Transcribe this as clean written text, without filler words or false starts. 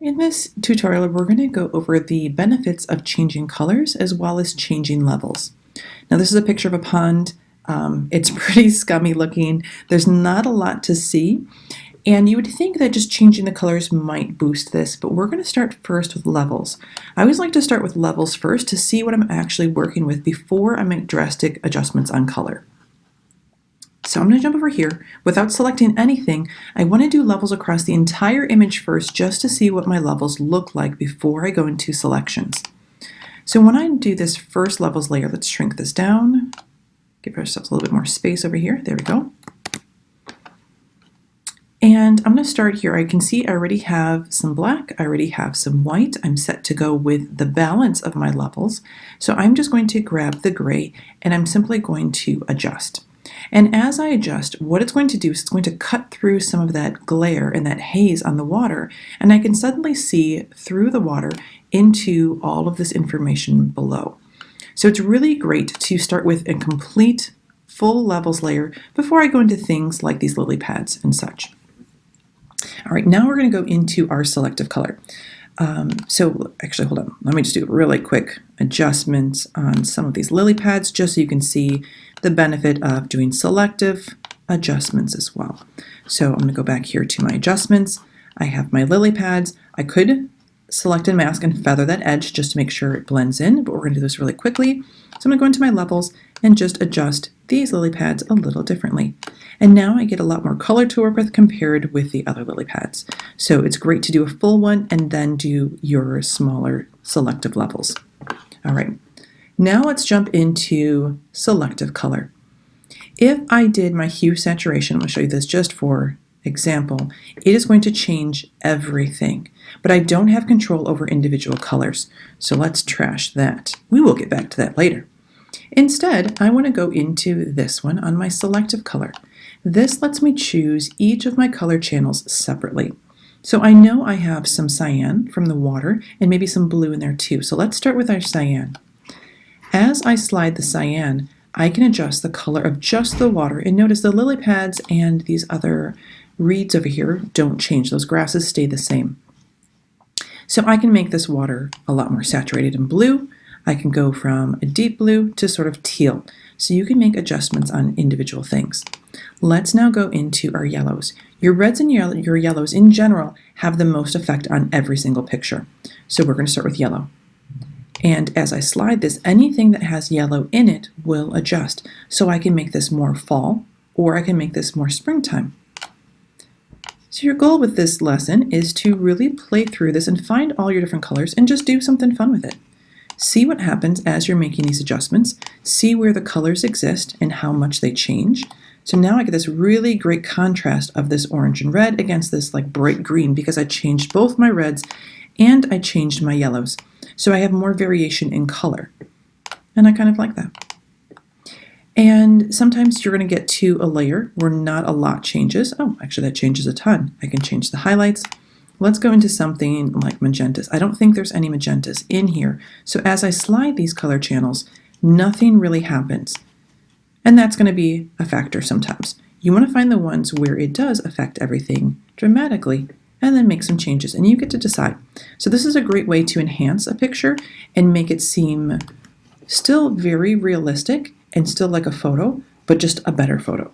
In this tutorial, we're going to go over the benefits of changing colors as well as changing levels. Now, this is a picture of a pond. It's pretty scummy looking. There's not a lot to see, and you would think that just changing the colors might boost this, but we're going to start first with levels. I always like to start with levels first to see what I'm actually working with before I make drastic adjustments on color. So I'm going to jump over here. Without selecting anything, I want to do levels across the entire image first just to see what my levels look like before I go into selections. So when I do this first levels layer, let's shrink this down, give ourselves a little bit more space over here. There we go. And I'm going to start here. I can see I already have some black, I already have some white. I'm set to go with the balance of my levels. So I'm just going to grab the gray and I'm simply going to adjust. And as I adjust, what it's going to do is it's going to cut through some of that glare and that haze on the water, and I can suddenly see through the water into all of this information below. So it's really great to start with a complete full levels layer before I go into things like these lily pads and such. All right, now we're going to go into our selective color. So actually, hold on. Let me just do a really quick adjustment on some of these lily pads just so you can see the benefit of doing selective adjustments as well. So I'm going to go back here to my adjustments. I have my lily pads. I could select and mask and feather that edge just to make sure it blends in, but we're going to do this really quickly. So I'm going to go into my levels and just adjust these lily pads a little differently. And now I get a lot more color to work with compared with the other lily pads. So it's great to do a full one and then do your smaller selective levels. All right, now let's jump into selective color. If I did my hue saturation, I'm going to show you this just for example, it is going to change everything, but I don't have control over individual colors. So let's trash that. We will get back to that later. Instead, I want to go into this one on my selective color. This lets me choose each of my color channels separately. So I know I have some cyan from the water and maybe some blue in there too. So let's start with our cyan. As I slide the cyan, I can adjust the color of just the water, and notice the lily pads and these other reeds over here don't change. Those grasses stay the same. So I can make this water a lot more saturated in blue. I can go from a deep blue to sort of teal. So you can make adjustments on individual things. Let's now go into our yellows. Your reds and your yellows in general have the most effect on every single picture. So we're going to start with yellow. And as I slide this, anything that has yellow in it will adjust. So I can make this more fall, or I can make this more springtime. So your goal with this lesson is to really play through this and find all your different colors and just do something fun with it. See what happens as you're making these adjustments. See where the colors exist and how much they change. So now I get this really great contrast of this orange and red against this like bright green because I changed both my reds and I changed my yellows. So I have more variation in color. And I kind of like that. And sometimes you're going to get to a layer where not a lot changes. Oh, actually that changes a ton. I can change the highlights. Let's go into something like magentas. I don't think there's any magentas in here. So as I slide these color channels, nothing really happens. And that's going to be a factor sometimes. You want to find the ones where it does affect everything dramatically and then make some changes, and you get to decide. So this is a great way to enhance a picture and make it seem still very realistic and still like a photo, but just a better photo.